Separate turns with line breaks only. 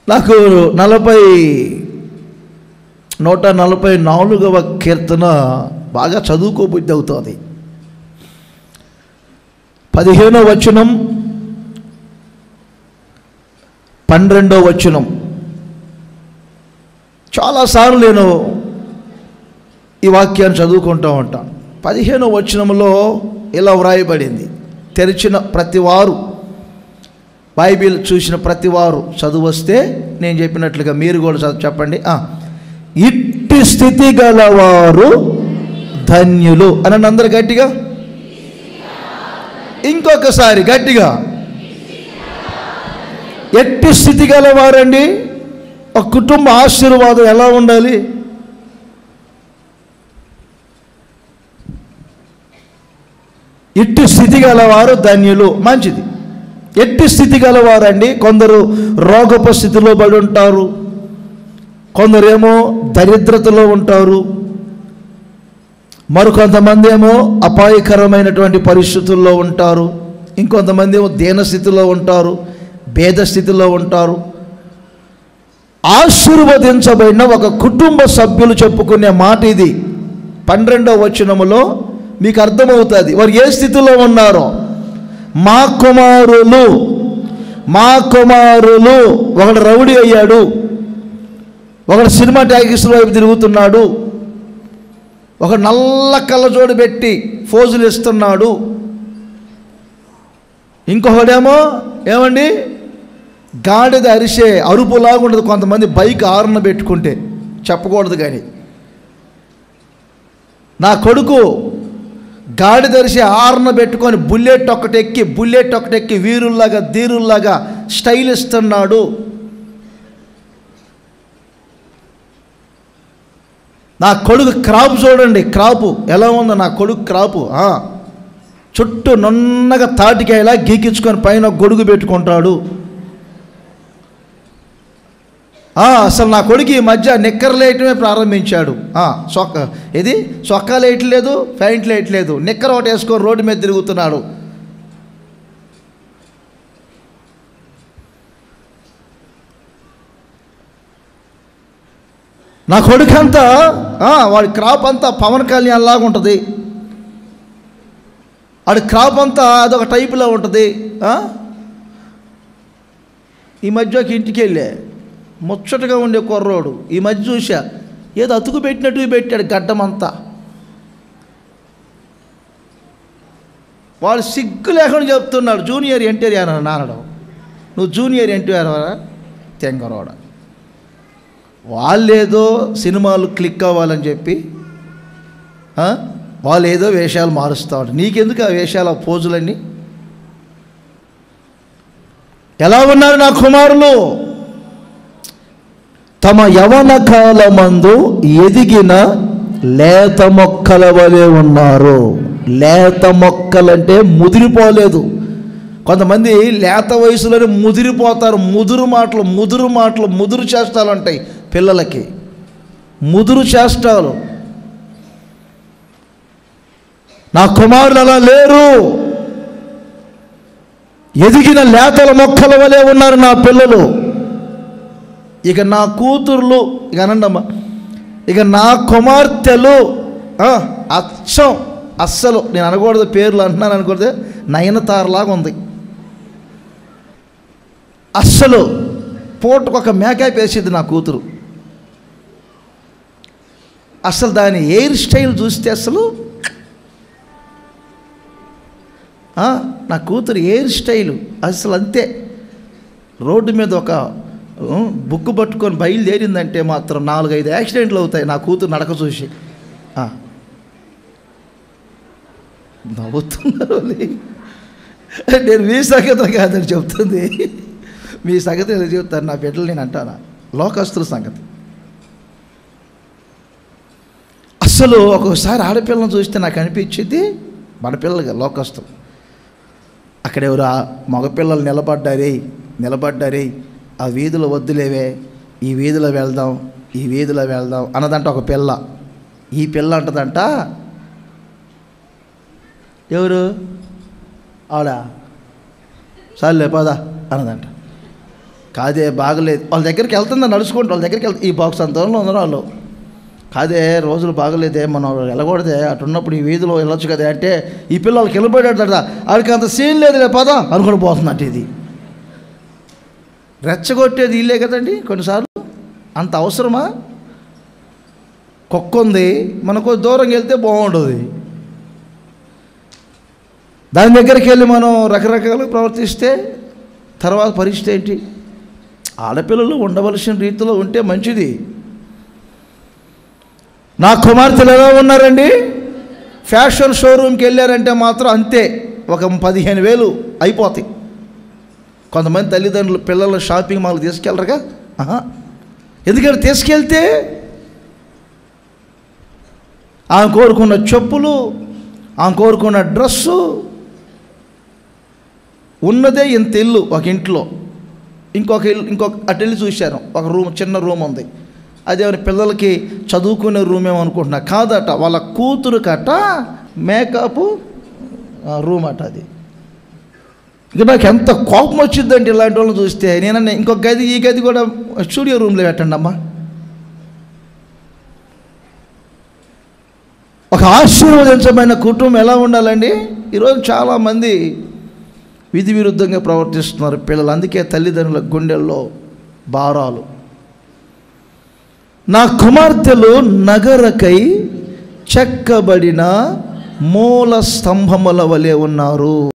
నాకు 144వ కీర్తన బాగా చదువుకోబుద్ధి అవుతుంది. 15వ వచనం, 12వ వచనం. చాలాసార్లు నేను ఈ వాక్యాన్ని చదువుకుంటూ ఉంటాను. 15వ వచనంలో ఇలా వ్రాయబడింది. తెరిచిన ప్రతివారు, బైబిల్ చూసిన ప్రతివారు చదువు వస్తే నేను చెప్పినట్లుగా మీరు కూడా చెప్పండి. ఇట్టి స్థితి గలవారు ధన్యులు అని అందరు గట్టిగా, ఇంకొకసారి గట్టిగా. ఎట్టి స్థితి గలవారండి. ఒక కుటుంబ ఆశీర్వాదం ఎలా ఉండాలి? ఇట్టి స్థితి గలవారు ధన్యులు, మంచిది. ఎట్టి స్థితి గలవారండి. కొందరు రోగపు స్థితిలో పడి ఉంటారు, కొందరేమో దరిద్రతలో ఉంటారు, మరికొంతమంది ఏమో అపాయకరమైనటువంటి పరిస్థితుల్లో ఉంటారు, ఇంకొంతమంది ఏమో దీనస్థితిలో ఉంటారు, భేద స్థితిలో ఉంటారు. ఆశీర్వదించబడిన ఒక కుటుంబ సభ్యులు చెప్పుకునే మాట ఇది. 12వ వచనములో మీకు అర్థమవుతుంది వారు ఏ స్థితిలో ఉన్నారో. మా కుమారులు, మా కుమారులు. ఒకడు రౌడీ అయ్యాడు, ఒకడు సినిమా టాకీస్ల వైపు తిరుగుతున్నాడు, ఒక నల్ల కళ్ళజోడు పెట్టి ఫోజులు ఇస్తున్నాడు, ఇంకొకడేమో ఏమండి గాడిద అరిసే అరుపులాగా ఉండదు. కొంతమంది బైక్ హార్న్ పెట్టుకుంటే చెప్పకూడదు, కానీ నా కొడుకు గాడిద అరిసే హార్న్ పెట్టుకొని బుల్లెట్ ఒకటెక్కి వీరుల్లాగా ధీరుల్లాగా స్టైల్ ఇస్తున్నాడు. నా కొడుకు క్రాప్ చూడండి, క్రాపు ఎలా ఉందో నా కొడుకు క్రాపు. చుట్టూ నున్నగా తాటికాయలా గీకించుకొని పైన గొడుగు పెట్టుకుంటాడు. అసలు నా కొడుకు ఈ మధ్య నిక్కర్లు వేయటమే ప్రారంభించాడు. చొక్కాలు వేయట్లేదు, ప్యాంట్లు వేయట్లేదు, నిక్కర్ ఒకటి వేసుకొని రోడ్డు మీద తిరుగుతున్నాడు. నా కొడుకు అంతా వాడి క్రాప్ అంతా పవన్ కళ్యాణ్ లాగా ఉంటుంది. వాడి క్రాప్ అంతా అదొక టైపులో ఉంటుంది. ఈ మధ్య ఒక ఇంటికి వెళ్ళే ముచ్చటగా ఉండే కుర్రోడు ఈ మధ్య చూసా, ఏదో అతుకు పెట్టినట్టు పెట్టాడు గడ్డమంతా. వాడు సిగ్గు లేకుండా చెప్తున్నాడు జూనియర్ ఎన్టీఆర్ అని నానడం. నువ్వు జూనియర్ ఎన్టీఆర్ తెంగరోడ. వాళ్ళేదో సినిమాలు క్లిక్ అవ్వాలని చెప్పి వాళ్ళు ఏదో వేషాలు మారుస్తాడు. నీకెందుకు ఆ వేషాలు, ఆ పోజులన్నీ? ఎలా ఉన్నారు నా కుమారులు? తమ యవన కాలమందు ఎదిగిన లేత మొక్కల వలె ఉన్నారు. లేత మొక్కలంటే ముదిరిపోలేదు. కొంతమంది లేత వయసులోనే ముదిరిపోతారు. ముదురు చేష్టాలు ఉంటాయి పిల్లలకి, ముదురు చేష్టాలు. నా కుమారులు అలా లేరు. ఎదిగిన లేతల మొక్కల వలె ఉన్నారు నా పిల్లలు. ఇక నా కూతుర్లు, ఇక అనండమ్మా, ఇక నా కుమార్తెలు అచ్చం అస్సలు నేను అనకూడదు, పేర్లు అంటున్నాను అనకూడదు, నయనతారలాగా ఉంది. అస్సలు పూటకొక మేకప్ వేసేది నా కూతురు. అసలు దాని హెయిర్ స్టైల్ చూస్తే అసలు నా కూతురు హెయిర్ స్టైలు అసలు అంతే. రోడ్డు మీద ఒక బుక్కు పట్టుకొని బయలుదేరిందంటే మాత్రం 4-5 యాక్సిడెంట్లు అవుతాయి నా కూతురు నడక చూసి. నవ్వుతున్నారు. నేను మీ సంగతి కాదని చెప్తుంది, మీ సంగతి ఎలా చెప్తాను? నా బిడ్డలు నేను అంటానా? లోకస్తుల సంగతి. అసలు ఒక్కొక్కసారి ఆడపిల్లని చూస్తే నాకు అనిపించింది మన పిల్లలుగా లోకస్తులు. అక్కడెవరు మగపిల్లలు నిలబడ్డారే, ఆ వీధిలో వద్దులేవే, ఈ వీధిలో వెళ్దాం అన్నదంట ఒక పిల్ల. ఈ పిల్ల అంటదంట, ఎవరు ఆడ సార్లే పదా అన్నదంట. కాదే బాగలేదు, వాళ్ళ దగ్గరికి వెళ్తుందా నడుచుకుంటూ, వాళ్ళ దగ్గరికి వెళ్తే ఈ బాక్స్ అంత దూరంలో ఉన్నారు వాళ్ళు. కాదే రోజులు బాగలేదే, మనం వెళ్ళకూడదే, అటు ఉన్నప్పుడు ఈ వీధిలో వెళ్ళొచ్చు కదా అంటే ఈ పిల్లలకి వెళ్ళిపోయాడట, వాడికి అంత సీన్ లేదులే పదా అనుకుని పోతున్నట్టు. ఇది రెచ్చగొట్టేది ఇల్లే కదండి కొన్నిసార్లు. అంత అవసరమా? కుక్క ఉంది, మనకు దూరంగా వెళ్తే బాగుంటుంది, దాని దగ్గరికి వెళ్ళి మనం రకరకాలుగా ప్రవర్తిస్తే తర్వాత పరిస్థితి ఏంటి? ఆడపిల్లలు ఉండవలసిన రీతిలో ఉంటే మంచిది. నా కుమార్తెలు ఎలా ఉన్నారండి? ఫ్యాషన్ షోరూమ్కి వెళ్ళారంటే మాత్రం అంతే, ఒక 15,000 అయిపోతాయి. కొంతమంది తల్లిదండ్రులు పిల్లలు షాపింగ్ మాల్కి తీసుకెళ్ళరుగా. ఎందుకంటే తీసుకెళ్తే ఆమె కోరుకున్న చెప్పులు, ఆమె కోరుకున్న డ్రెస్సు, ఉన్నదే ఇంత ఇల్లు ఒక ఇంట్లో, ఇంకొక అటు వెళ్ళి చూశాను, ఒక రూమ్, చిన్న రూమ్ ఉంది, అదేమైనా పిల్లలకి చదువుకునే రూమ్ ఏమనుకుంటున్నా, కాదట వాళ్ళ కూతురు కట మేకప్ రూమ్ అట అది. ఇక నాకు ఎంత కోపం వచ్చిందంటే ఇలాంటి వాళ్ళని చూస్తే. నేనన్నా ఇంకొక గది, ఈ గది కూడా స్టూడియో రూమ్లో పెట్టండి అమ్మా. ఒక ఆశీర్వదించమైన కుటుంబం ఎలా ఉండాలండి? ఈరోజు చాలామంది విధి విరుద్ధంగా ప్రవర్తిస్తున్నారు పిల్లలు. అందుకే తల్లిదండ్రుల గుండెల్లో భారాలు. నా కుమార్తెలు నగరకై చెక్కబడిన మూల స్తంభముల వలె ఉన్నారు.